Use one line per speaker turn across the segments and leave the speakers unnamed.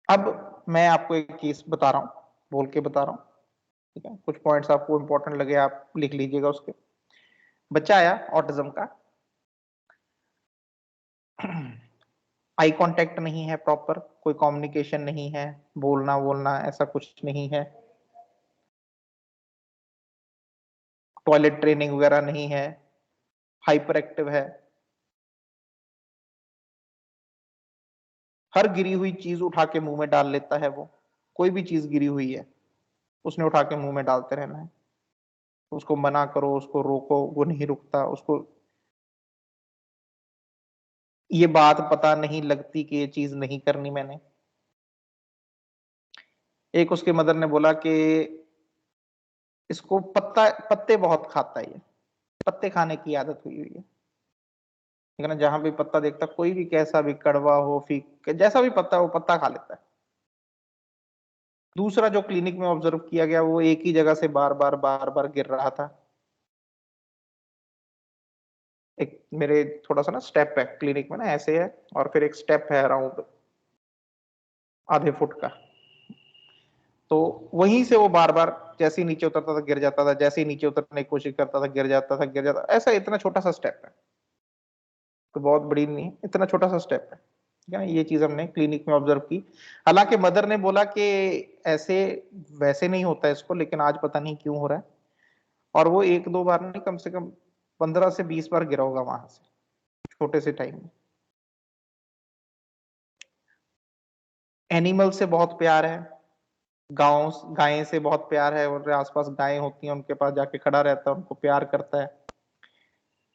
अब मैं आपको एक केस बता रहा हूँ, बोल के बता रहा हूँ, ठीक है। कुछ पॉइंट्स आपको इंपॉर्टेंट लगे आप लिख लीजिएगा उसके। बच्चा आया ऑटिज्म का, आई कांटेक्ट नहीं है प्रॉपर, कोई कम्युनिकेशन नहीं है, बोलना बोलना ऐसा कुछ नहीं है, टॉयलेट ट्रेनिंग वगैरह नहीं है, हाइपर एक्टिव है, हर गिरी हुई चीज उठा के मुंह में डाल लेता है। वो कोई भी चीज गिरी हुई है उसने उठा के मुंह में डालते रहना है। उसको मना करो, उसको रोको, वो नहीं रुकता। उसको ये बात पता नहीं लगती कि ये चीज नहीं करनी मैंने। एक उसके मदर ने बोला कि इसको पत्ते बहुत खाता है, ये पत्ते खाने की आदत हुई हुई है, ठीक है ना। जहां भी पत्ता देखता, कोई भी कैसा भी कड़वा हो, फीक, जैसा भी पत्ता है वो पत्ता खा लेता है। दूसरा जो क्लिनिक में ऑब्जर्व किया गया, वो एक ही जगह से बार बार गिर रहा था। एक मेरे थोड़ा सा ना स्टेप है क्लिनिक में ना, ऐसे है और फिर एक स्टेप है अराउंड आधे फुट का। तो वहीं से वो बार बार जैसे ही नीचे उतरता था गिर जाता था, जैसे ही नीचे उतरने की कोशिश करता था गिर जाता था, गिर जाता, ऐसा इतना छोटा सा स्टेप है। तो बहुत बड़ी नहीं है, इतना छोटा सा स्टेप है, ठीक है ना। ये चीज हमने क्लिनिक में ऑब्जर्व की। हालांकि मदर ने बोला कि ऐसे वैसे नहीं होता है इसको, लेकिन आज पता नहीं क्यों हो रहा है। और वो एक दो बार नहीं, कम से कम 15 से 20 बार गिरा होगा वहां से, छोटे से टाइम में। एनिमल से बहुत प्यार है, गाँव गायें से बहुत प्यार है, और आसपास गायें होती हैं उनके पास जाके खड़ा रहता है, उनको प्यार करता है,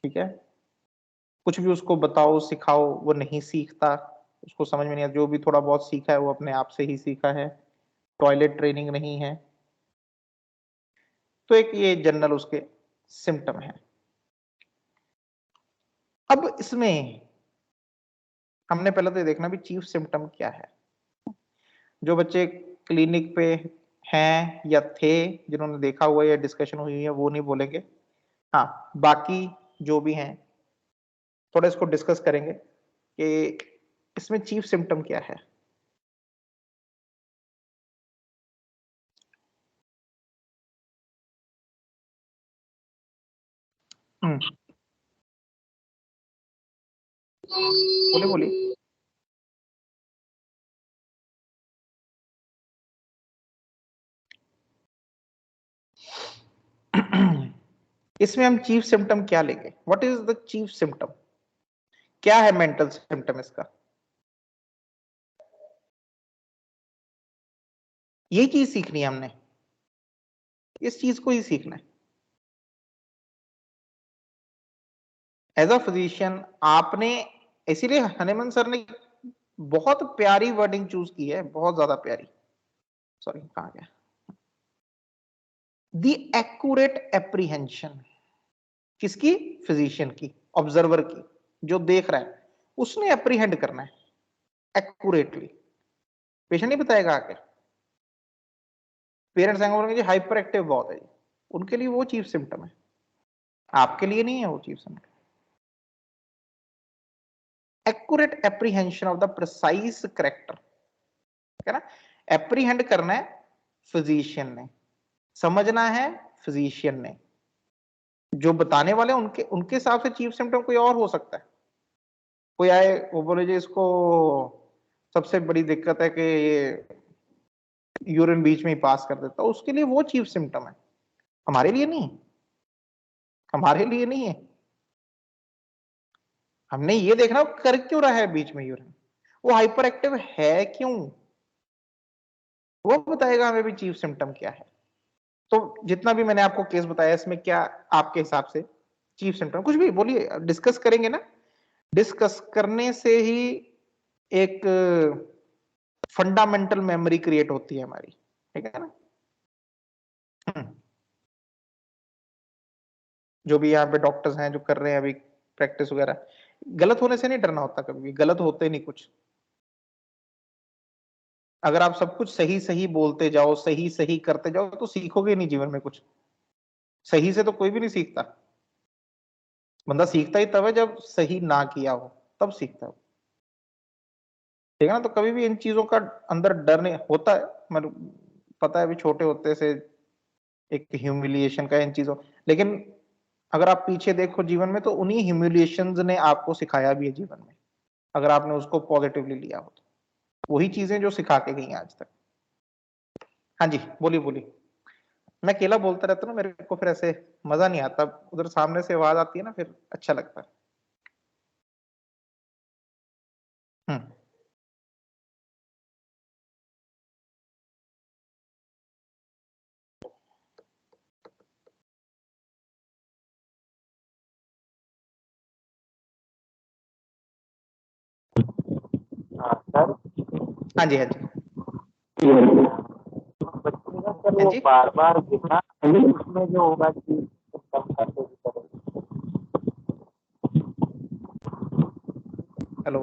ठीक है। कुछ भी उसको बताओ सिखाओ वो नहीं सीखता, उसको समझ में नहीं आता। जो भी थोड़ा बहुत सीखा है वो अपने आप से ही सीखा है, टॉयलेट ट्रेनिंग नहीं है। तो एक ये जनरल उसके सिम्टम है। अब इसमें हमने पहले तो ये देखना भी चीफ सिम्टम क्या है। जो बच्चे क्लिनिक पे हैं या थे, जिन्होंने देखा हुआ है या डिस्कशन हुई है, वो नहीं बोलेंगे। हाँ, बाकी जो भी हैं थोड़ा इसको डिस्कस करेंगे कि इसमें चीफ सिम्टम क्या है। बोले बोलिए। इसमें हम चीफ सिम्टम क्या लेंगे, what is the chief symptom, क्या है मेंटल सिम्टम इसका। यही चीज सीखनी है हमने, इस चीज को ही सीखना है। एज अ फिजिशियन आपने, इसीलिए हनीमन सर ने बहुत प्यारी वर्डिंग चूज की है, बहुत ज्यादा प्यारी। सॉरी, कहां गया। द एक्यूरेट एप्रीहेंशन, किसकी, फिजिशियन की, ऑब्जर्वर की, जो देख रहा है उसने एप्रीहेंड करना है एक्यूरेटली। पेशेंट नहीं बताएगा आके। पेरेंट्स आएंगे बोलेंगे जी हाइपर एक्टिव बहुत है जी, उनके लिए वो चीफ सिम्टम है, आपके लिए नहीं है वो chief symptom. Accurate apprehension of the precise character, है ना। एप्रीहेंड करना है फिजिशियन ने, समझना है फिजिशियन ने, जो बताने वाले उनके उनके हिसाब से चीफ सिम्टम कोई और हो सकता है। कोई आए वो बोले जी इसको सबसे बड़ी दिक्कत है कि ये यूरिन बीच में ही पास कर देता, उसके लिए वो चीफ सिम्टम है, हमारे लिए नहीं, हमारे लिए नहीं है। हमने ये देखना कर क्यों रहा है बीच में यूरिन, वो हाइपर एक्टिव है क्यों, वो बताएगा हमें भी चीफ सिम्टम क्या है। तो जितना भी मैंने आपको केस बताया इसमें क्या आपके हिसाब से चीफ सिम्टम, कुछ भी बोलिए, डिस्कस करेंगे ना। डिस्कस करने से ही एक फंडामेंटल मेमोरी क्रिएट होती है हमारी, ठीक है ना। जो भी यहाँ पे डॉक्टर्स हैं जो कर रहे हैं अभी प्रैक्टिस वगैरह, गलत होने से नहीं डरना होता, कभी भी गलत होते नहीं कुछ। अगर आप सब कुछ सही सही बोलते जाओ, सही सही करते जाओ, तो सीखोगे नहीं जीवन में कुछ। सही से तो कोई भी नहीं सीखता, बंदा सीखता ही तब है जब सही ना किया हो, तब सीखता हो। ठीक है ना। तो कभी भी इन चीजों का अंदर डर नहीं होता है, मतलब पता है अभी छोटे होते से एक ह्यूमिलिएशन का इन चीजों, लेकिन अगर आप पीछे देखो जीवन में तो उन्हीं ह्यूमिलिएशंस ने आपको सिखाया भी है जीवन में, अगर आपने उसको पॉजिटिवली लिया हो तो वही चीजें जो सिखा के गई आज तक। हाँ जी बोलिए बोलिए। मैं अकेला बोलता रहता हूँ, मेरे को फिर ऐसे मजा नहीं आता, उधर सामने से आवाज आती है ना फिर अच्छा लगता है। हम्म।
सर
हाँ जी हाँ जी
बच्चे का सर
हाँ
वो
जी।
बार बार गिरना, उसमें जो होगा कि कम करते
हेलो।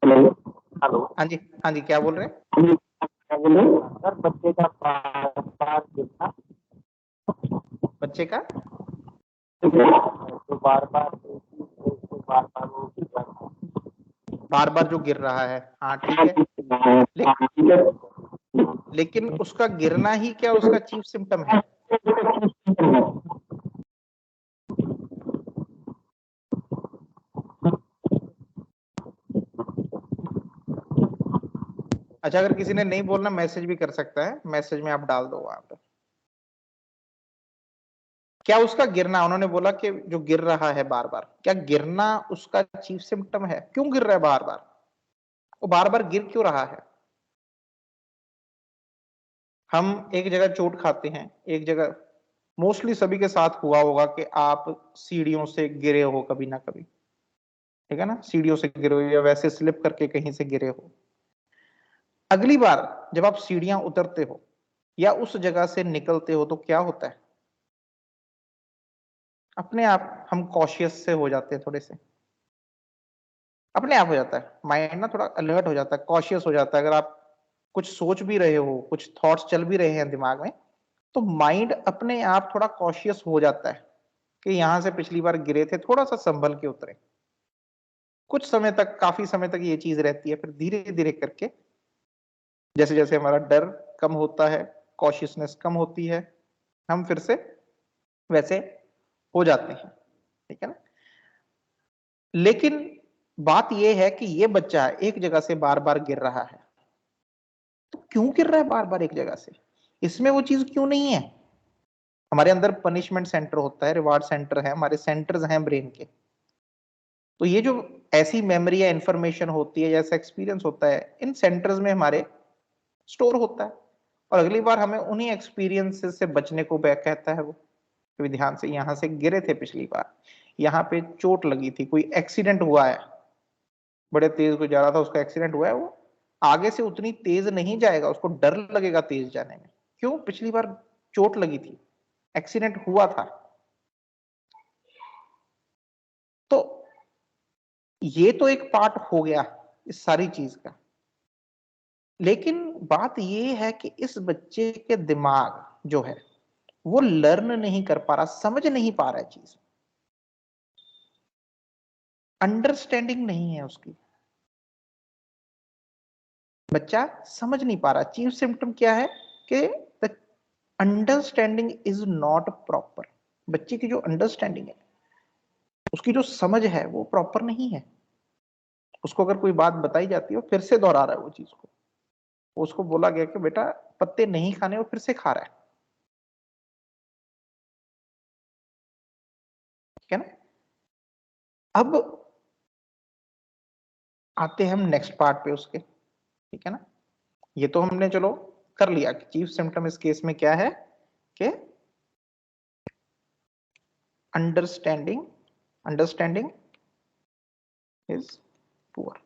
Hello hello.
हाँ जी हाँ जी, क्या बोल रहे हैं?
क्या बोले सर? बच्चे का बार बार गिरना,
बच्चे का
तो बार बार तो बार बार वो गिर जाता
बार बार जो गिर रहा है, हाँ ठीक है। ले, लेकिन उसका गिरना ही क्या उसका चीफ सिम्टम है? अच्छा, अगर किसी ने नहीं बोलना मैसेज भी कर सकता है, मैसेज में आप डाल दो वहां पे। क्या उसका गिरना, उन्होंने बोला कि जो गिर रहा है बार बार, क्या गिरना उसका चीफ सिम्टम है? क्यों गिर रहा है बार बार, वो बार बार गिर क्यों रहा है? हम एक जगह चोट खाते हैं, एक जगह मोस्टली सभी के साथ हुआ होगा कि आप सीढ़ियों से गिरे हो कभी ना कभी, ठीक है ना, सीढ़ियों से गिरे हो या वैसे स्लिप करके कहीं से गिरे हो। अगली बार जब आप सीढ़ियां उतरते हो या उस जगह से निकलते हो तो क्या होता है? अपने आप हम कॉशियस से हो जाते हैं, थोड़े से अपने आप हो जाता है माइंड ना, थोड़ा अलर्ट हो जाता है, कॉशियस हो जाता है। अगर आप कुछ सोच भी रहे हो, कुछ थॉट्स चल भी रहे हैं दिमाग में, तो माइंड अपने आप थोड़ा कॉशियस हो जाता है कि यहां से पिछली बार गिरे थे, थोड़ा सा संभल के उतरे। कुछ समय तक, काफी समय तक ये चीज रहती है, फिर धीरे धीरे करके जैसे जैसे हमारा डर कम होता है, कॉशियसनेस कम होती है, हम फिर से वैसे हो जाते हैं, ठीक है ना। लेकिन बात यह है कि ये बच्चा एक जगह से बार बार गिर रहा है, तो क्यों गिर रहा है बार बार एक जगह से? इसमें वो चीज क्यों नहीं है? हमारे अंदर पनिशमेंट सेंटर होता है, रिवार्ड सेंटर है, हमारे सेंटर्स हैं ब्रेन के। तो ये जो ऐसी मेमोरी या इंफॉर्मेशन होती है, जैसा एक्सपीरियंस होता है, इन सेंटर्स में हमारे स्टोर होता है, और अगली बार हमें उन्हीं एक्सपीरियंसेस से बचने को कहता है वो। तो ध्यान से, यहां से गिरे थे पिछली बार, यहाँ पे चोट लगी थी, कोई एक्सीडेंट हुआ है, बड़े तेज को जा रहा था, उसका एक्सीडेंट हुआ है, वो आगे से उतनी तेज नहीं जाएगा, उसको डर लगेगा तेज जाने में। क्यों? पिछली बार चोट लगी थी, एक्सीडेंट हुआ था। तो ये तो एक पार्ट हो गया इस सारी चीज का। लेकिन बात ये है कि इस बच्चे के दिमाग जो है वो लर्न नहीं कर पा रहा, समझ नहीं पा रहा है चीज, अंडरस्टैंडिंग नहीं है उसकी। बच्चा समझ नहीं पा रहा। चीफ सिम्टम क्या है कि the understanding is not proper. बच्चे की जो अंडरस्टैंडिंग है, उसकी जो समझ है वो प्रॉपर नहीं है। उसको अगर कोई बात बताई जाती है, वो फिर से दोहरा रहा है वो चीज को। उसको बोला गया कि बेटा पत्ते नहीं खाने, वो फिर से खा रहा है, ठीक है ना। अब आते हैं हम नेक्स्ट पार्ट पे उसके, ठीक है ना। ये तो हमने चलो कर लिया कि चीफ सिम्टम इस केस में क्या है कि अंडरस्टैंडिंग, अंडरस्टैंडिंग इज पुअर।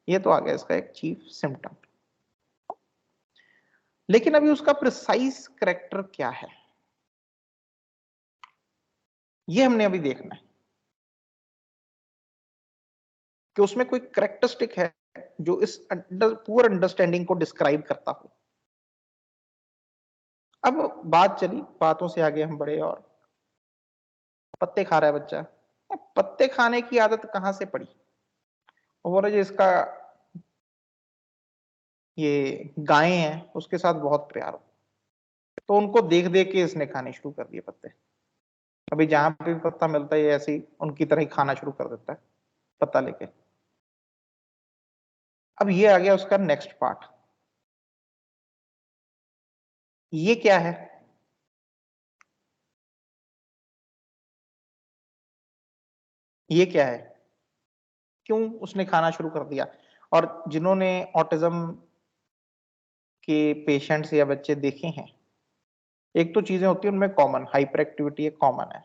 ये तो आ गया इसका एक चीफ सिम्टम। लेकिन अभी उसका प्रिसाइज करेक्टर क्या है, ये हमने अभी देखना है कि उसमें कोई करेक्टरिस्टिक है जो इस पुअर अंडरस्टैंडिंग को डिस्क्राइब करता हो। अब बात चली, बातों से आगे हम बढ़े, और पत्ते खा रहा है बच्चा। अब पत्ते खाने की आदत कहां से पड़ी? वो बोले जी इसका ये गायें हैं उसके साथ बहुत प्यार हो, तो उनको देख देख के इसने खाने शुरू कर दिए पत्ते। अभी जहां पे भी पत्ता मिलता है ये ऐसे ही उनकी तरह ही खाना शुरू कर देता है पत्ता लेके। अब ये आ गया उसका नेक्स्ट पार्ट। ये क्या है? ये क्या है? क्यों उसने खाना शुरू कर दिया? और जिन्होंने ऑटिज्म के पेशेंट्स या बच्चे देखे हैं, एक तो चीजें होती है उनमें कॉमन, हाइपर एक्टिविटी है, कॉमन है।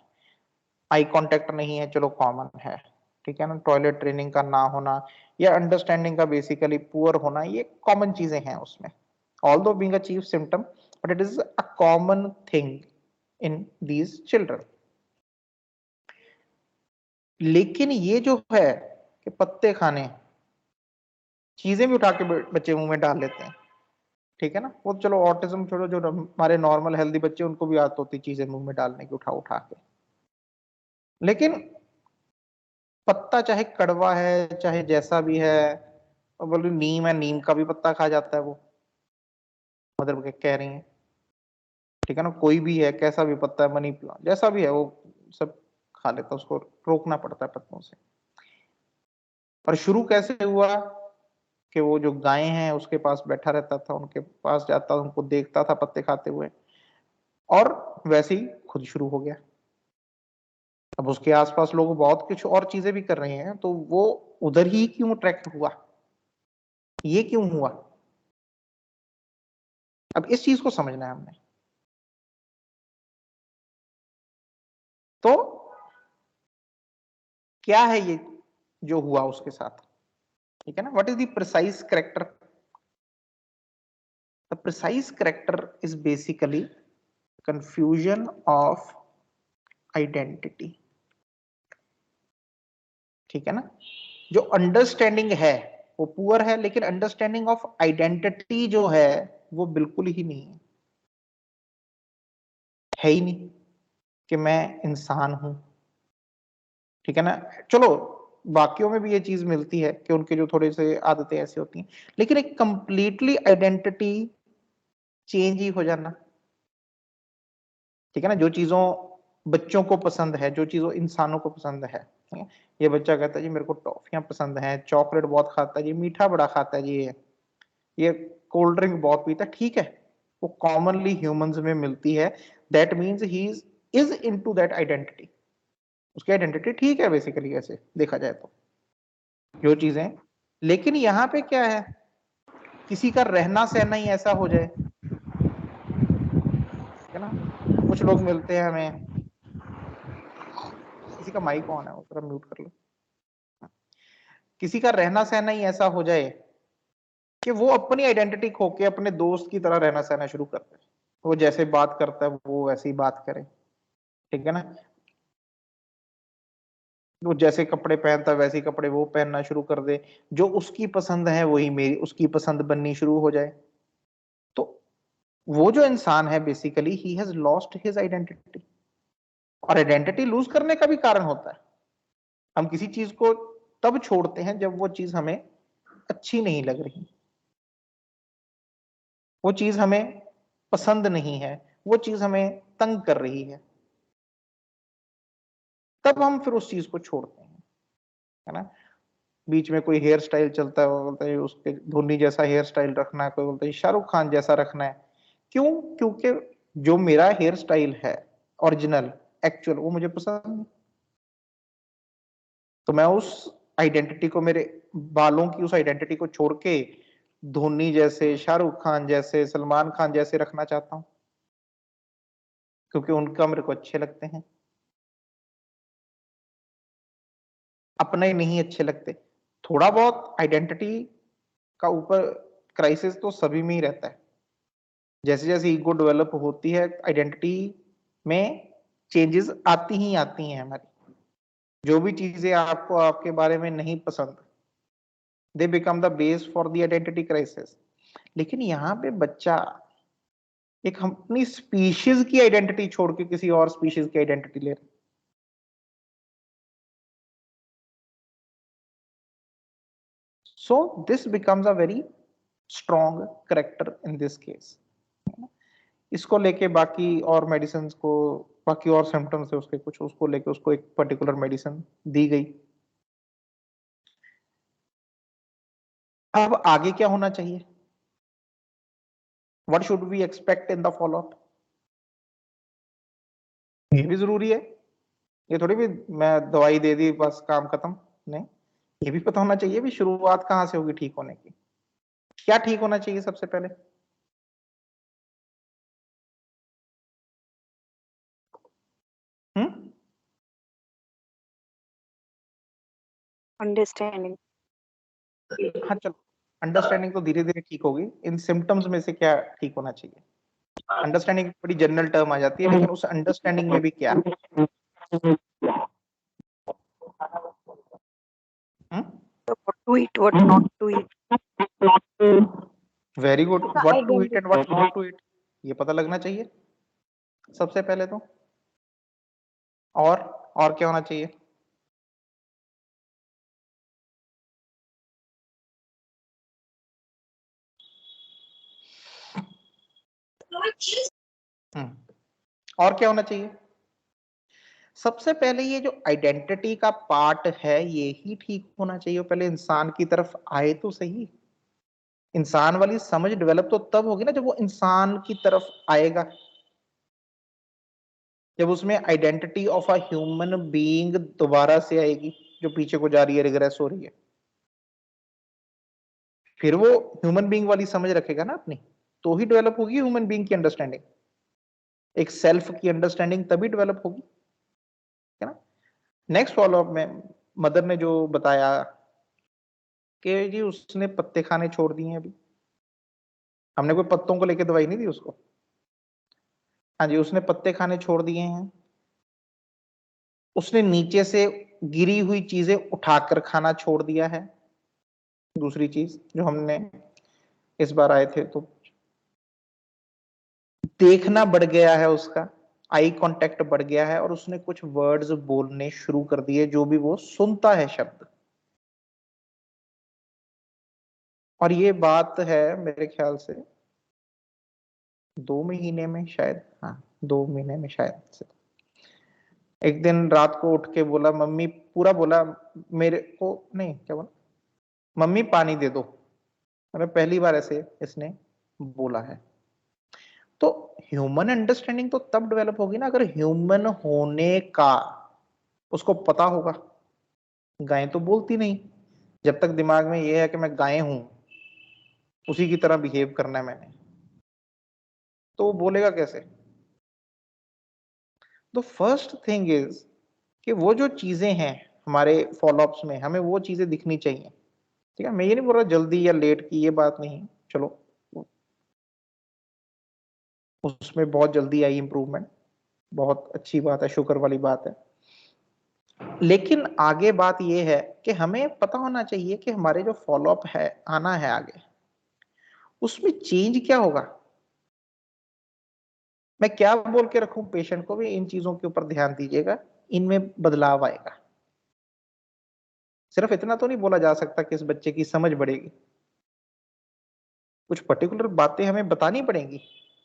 आई कांटेक्ट नहीं है, चलो कॉमन है, ठीक है ना। टॉयलेट ट्रेनिंग का ना होना या अंडरस्टैंडिंग का बेसिकली पुअर होना, ये कॉमन चीजें हैं उसमें। Although being a chief symptom, but it is a common thing in these children. लेकिन ये जो है कि पत्ते खाने, चीजें भी उठा के बच्चे मुंह में डाल लेते हैं, ठीक है ना। वो चलो ऑटिज्म छोड़ो, जो हमारे नॉर्मल हेल्दी बच्चे उनको भी आदत होती चीजें मुंह में डालने की, उठा उठा के। लेकिन पत्ता चाहे कड़वा है चाहे जैसा भी है, और बोल रही नीम है, नीम का भी पत्ता खा जाता है वो, मतलब कह रही है, ठीक है ना। कोई भी है, कैसा भी पत्ता है, मनी प्लांट जैसा भी है, वो सब खा लेता है, उसको रोकना पड़ता है पत्तों से। और शुरू कैसे हुआ कि वो जो गायें हैं उसके पास बैठा रहता था, उनके पास जाता, उनको देखता था पत्ते खाते हुए, और वैसे ही खुद शुरू हो गया। अब उसके आसपास लोग बहुत कुछ और चीजें भी कर रहे हैं, तो वो उधर ही क्यों ट्रैक हुआ, ये क्यों हुआ? अब इस चीज को समझना है हमने। तो क्या है ये जो हुआ उसके साथ, ठीक है ना। What is the precise character? The precise character is basically confusion of identity, ठीक है ना। जो अंडरस्टैंडिंग है वो पुअर है, लेकिन अंडरस्टैंडिंग ऑफ आइडेंटिटी जो है वो बिल्कुल ही नहीं है ही नहीं कि मैं इंसान हूं, ठीक है ना। चलो बाकियों में भी ये चीज मिलती है कि उनके जो थोड़े से आदतें ऐसी होती हैं, लेकिन एक कंप्लीटली आइडेंटिटी चेंज ही हो जाना, ठीक है ना। जो चीजों बच्चों को पसंद है, जो चीजों इंसानों को पसंद है, ठीक है? ये बच्चा कहता है जी मेरे को टॉफियां पसंद है, चॉकलेट बहुत खाता है जी, मीठा बड़ा खाता है जी, ये कोल्ड ड्रिंक बहुत पीता है, ठीक है, वो कॉमनली ह्यूमंस में मिलती है। That means he is into that identity, उसकी आइडेंटिटी ठीक है बेसिकली, ऐसे देखा जाए तो जो चीजें। लेकिन यहाँ पे क्या है, किसी का रहना सहना ही ऐसा हो जाए, है ना। कुछ लोग मिलते हैं हमें, किसी का माइक ऑन है वो जरा म्यूट कर लो। किसी का रहना सहना ही ऐसा हो जाए कि वो अपनी आइडेंटिटी खो के अपने दोस्त की तरह रहना सहना शुरू करता है, वो जैसे बात करता है वो वैसे ही बात करे, ठीक है ना। वो जैसे कपड़े पहनता है वैसे ही कपड़े वो पहनना शुरू कर दे, जो उसकी पसंद है वही मेरी उसकी पसंद बननी शुरू हो जाए। तो वो जो इंसान है basically he has lost his identity. और आइडेंटिटी लूज करने का भी कारण होता है, हम किसी चीज को तब छोड़ते हैं जब वो चीज हमें अच्छी नहीं लग रही, वो चीज हमें पसंद नहीं है, वो चीज हमें तंग कर रही है, तब हम फिर उस चीज को छोड़ते हैं, है ना। बीच में कोई हेयर स्टाइल चलता है, वो बोलता है उसके धोनी जैसा हेयर स्टाइल रखना है, कोई बोलता है शाहरुख खान जैसा रखना है। क्यों? क्योंकि जो मेरा हेयर स्टाइल है ओरिजिनल एक्चुअल वो मुझे पसंद नहीं, तो मैं उस आइडेंटिटी को, मेरे बालों की उस आइडेंटिटी को छोड़ के धोनी जैसे, शाहरुख खान जैसे, सलमान खान जैसे रखना चाहता हूं, क्योंकि उनका मेरे को अच्छे लगते हैं, अपने नहीं अच्छे लगते। थोड़ा बहुत आइडेंटिटी का ऊपर क्राइसिस तो सभी में ही रहता है, जैसे जैसे ईगो डेवलप होती है आइडेंटिटी में चेंजेस आती ही आती हैं हमारी। जो भी चीजें आपको आपके बारे में नहीं पसंद, they become the base for the identity crisis. लेकिन यहाँ पे बच्चा एक अपनी स्पीशीज की आइडेंटिटी छोड़ के किसी और स्पीशीज की आइडेंटिटी ले रहा है। So this becomes a very strong character in this case. इसको लेके बाकी और मेडिसिन को, बाकी और सिम्टम्स है उसके कुछ, उसको लेके उसको एक पर्टिकुलर मेडिसिन दी गई। अब आगे क्या होना चाहिए? What should we expect in the follow up? ये भी जरूरी है। ये थोड़ी भी मैं दवाई दे दी बस काम खत्म, नहीं, ये भी पता होना चाहिए भी शुरुआत कहां से होगी ठीक होने की। क्या ठीक होना चाहिए सबसे पहले?
अंडरस्टैंडिंग।
हाँ चलो, अंडरस्टैंडिंग तो धीरे धीरे ठीक होगी। इन सिम्टम्स में से क्या ठीक होना चाहिए? अंडरस्टैंडिंग बड़ी जनरल टर्म आ जाती है, लेकिन उस अंडरस्टैंडिंग में भी क्या?
What to eat, what not to eat.
Very good. What to eat and what not to eat, ये पता लगना चाहिए सबसे पहले तो। और क्या होना चाहिए? और क्या होना चाहिए? सबसे पहले ये जो आइडेंटिटी का पार्ट है ये ही ठीक होना चाहिए। पहले इंसान की तरफ आए तो सही। इंसान वाली समझ डेवलप तो तब होगी ना जब वो इंसान की तरफ आएगा, जब उसमें identity of a human being दोबारा से आएगी जो पीछे को जा रही है, रिग्रेस हो रही है। फिर वो ह्यूमन बीइंग वाली समझ रखेगा ना अपनी, तो ही डेवलप होगी ह्यूमन बीइंग की अंडरस्टैंडिंग। एक सेल्फ की अंडरस्टैंडिंग तभी डेवलप होगी, है ना। नेक्स्ट फॉलोअप में मदर ने जो बताया कि जी उसने पत्ते खाने छोड़ दिए अभी। हमने कोई पत्तों को लेके दवाई नहीं दी उसको। हाँ जी, उसने पत्ते खाने छोड़ दिए हैं। उसने नीचे से गिरी हुई चीजें उठाकर खाना छोड़ दिया है। दूसरी चीज जो हमने इस बार आए थे तो देखना बढ़ गया है उसका, आई कांटेक्ट बढ़ गया है और उसने कुछ वर्ड्स बोलने शुरू कर दिए जो भी वो सुनता है शब्द। और ये बात है मेरे ख्याल से 2 महीने में शायद, हाँ 2 महीने में शायद से। एक दिन रात को उठ के बोला मम्मी, पूरा बोला मेरे को, नहीं क्या बोला, मम्मी पानी दे दो। मैंने पहली बार ऐसे इसने बोला है। तो ह्यूमन अंडरस्टैंडिंग तो तब डेवलप होगी ना अगर ह्यूमन होने का उसको पता होगा। गाय तो बोलती नहीं, जब तक दिमाग में ये है कि मैं गाय हूं, उसी की तरह बिहेव करना है मैंने, तो वो बोलेगा कैसे? तो फर्स्ट थिंग इज कि वो जो चीजें हैं हमारे फॉलोअप्स में, हमें वो चीजें दिखनी चाहिए। ठीक है, मैं ये नहीं बोल रहा जल्दी या लेट की, ये बात नहीं, चलो उसमें बहुत जल्दी आई इंप्रूवमेंट, बहुत अच्छी बात है, शुक्र वाली बात है। लेकिन आगे बात यह है कि हमें पता होना चाहिए कि हमारे जो फॉलोअप है आना है आगे, उसमें चेंज क्या होगा। मैं क्या बोल के रखूं पेशेंट को भी, इन चीजों के ऊपर ध्यान दीजिएगा, इनमें बदलाव आएगा। सिर्फ इतना तो नहीं बोला जा सकता कि इस बच्चे की समझ बढ़ेगी। कुछ पर्टिकुलर बातें हमें बतानी पड़ेंगी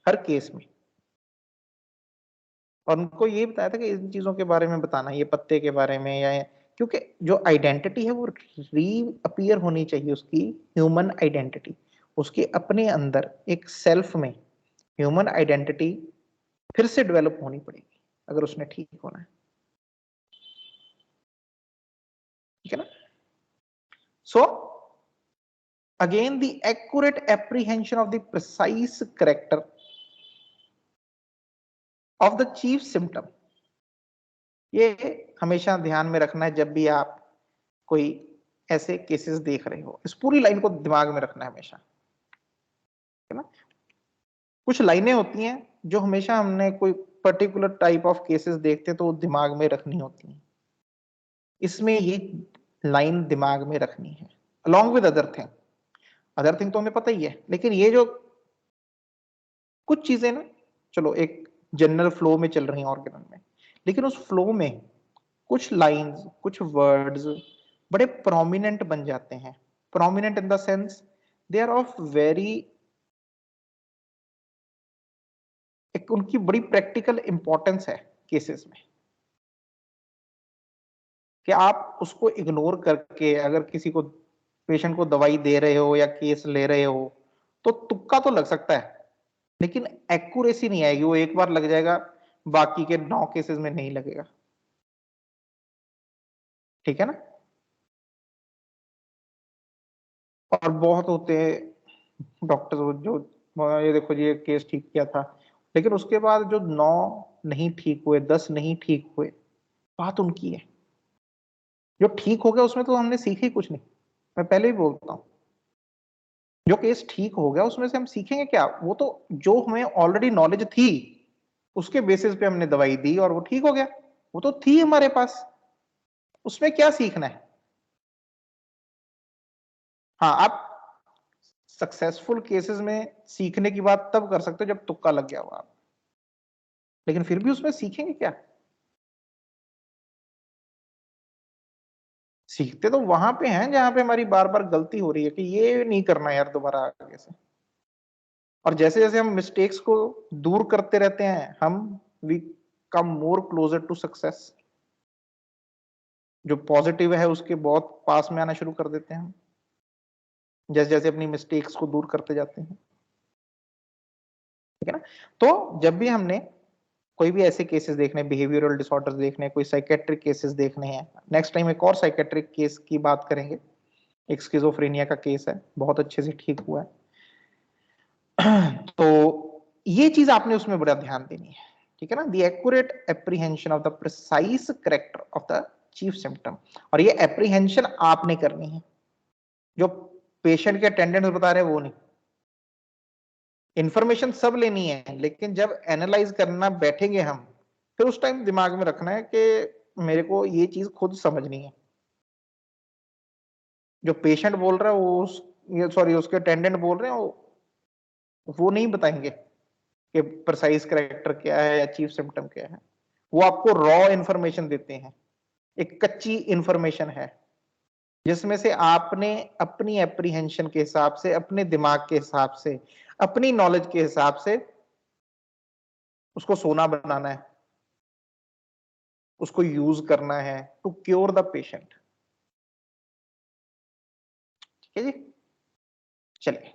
हर केस में। और उनको ये बताया था कि इन चीजों के बारे में बताना, ये पत्ते के बारे में, या क्योंकि जो आइडेंटिटी है वो रीअपीयर होनी चाहिए, उसकी ह्यूमन आइडेंटिटी, उसके अपने अंदर एक सेल्फ में ह्यूमन आइडेंटिटी फिर से डेवलप होनी पड़ेगी अगर उसने ठीक होना है। ठीक है ना। So again the accurate apprehension of the precise character of the chief symptom, ये हमेशा ध्यान में रखना है जब भी आप कोई ऐसे केसेस देख रहे हो। इस पूरी लाइन को दिमाग में रखना है हमेशा, है ना। कुछ लाइनें होती हैं जो हमेशा हमने कोई पर्टिकुलर टाइप ऑफ केसेस देखते हैं तो दिमाग में रखनी होती हैं। इसमें ये लाइन दिमाग में रखनी है अलॉन्ग विद अदर थिंग तो हमें पता ही है, लेकिन ये जो कुछ चीजें ना, चलो एक जनरल फ्लो में चल रही हैं ऑर्गेनल में, लेकिन उस फ्लो में कुछ लाइंस, कुछ वर्ड्स बड़े प्रोमिनेंट बन जाते हैं prominent in the sense they are of very, एक उनकी बड़ी प्रैक्टिकल इंपॉर्टेंस है केसेस में, कि आप उसको इग्नोर करके अगर किसी को, पेशेंट को दवाई दे रहे हो या केस ले रहे हो तो तुक्का तो लग सकता है, लेकिन एक्यूरेसी नहीं आएगी। वो एक बार लग जाएगा, बाकी के 9 केसेस में नहीं लगेगा। ठीक है ना? और बहुत होते हैं डॉक्टर जो, ये देखो जी ये केस ठीक किया था, लेकिन उसके बाद जो 9 नहीं ठीक हुए, 10 नहीं ठीक हुए, बात उनकी है। जो ठीक हो गया उसमें तो हमने सीखा ही कुछ नहीं, मैं पहले ही बोलता हूं। जो केस ठीक हो गया उसमें से हम सीखेंगे क्या? वो तो जो हमें ऑलरेडी नॉलेज थी उसके बेसिस पे हमने दवाई दी और वो ठीक हो गया, वो तो थी हमारे पास, उसमें क्या सीखना है? हाँ, आप सक्सेसफुल केसेस में सीखने की बात तब कर सकते हो जब तुक्का लग गया हो आप, लेकिन फिर भी उसमें सीखेंगे क्या? सीखते तो वहां पे हैं जहां पे हमारी बार बार गलती हो रही है, कि ये नहीं करना यार दोबारा आगे से। और जैसे जैसे हम मिस्टेक्स को दूर करते रहते हैं, हम we come more closer to success. जो पॉजिटिव है उसके बहुत पास में आना शुरू कर देते हैं हम, जैसे जैसे अपनी मिस्टेक्स को दूर करते जाते हैं। ठीक है ना? तो जब भी हमने कोई भी ऐसे केसेस देखने, बिहेवियरल डिसऑर्डर्स देखने, कोई साइकेट्रिक केसेस देखने हैं, नेक्स्ट टाइम एक और साइकेट्रिक केस की बात करेंगे। एक स्किज़ोफ्रेनिया का केस है, बहुत अच्छे से ठीक हुआ है। तो ये चीज आपने उसमें बड़ा ध्यान देनी है। ठीक है ना? The accurate apprehension of the precise character of the chief symptom, और ये एप्रीहेंशन आपने करनी है, जो पेशेंट के अटेंडेंट्स बता रहे हैं वो नहीं। इंफॉर्मेशन सब लेनी है, लेकिन जब एनालाइज करना बैठेंगे हम, फिर उस टाइम दिमाग में रखना है कि मेरे को ये चीज खुद समझनी है। जो पेशेंट बोल रहा है वो, सॉरी उसके अटेंडेंट बोल रहे हैं वो नहीं बताएंगे कि प्रिसाइज करेक्टर क्या है या चीफ सिम्टम क्या है। वो आपको रॉ इंफॉर्मेशन देते हैं, एक कच्ची इंफॉर्मेशन है जिसमें से आपने अपनी एप्रीहेंशन के हिसाब से, अपने दिमाग के हिसाब से, अपनी नॉलेज के हिसाब से उसको सोना बनाना है, उसको यूज करना है टू क्योर द पेशेंट। ठीक है जी, चलिए।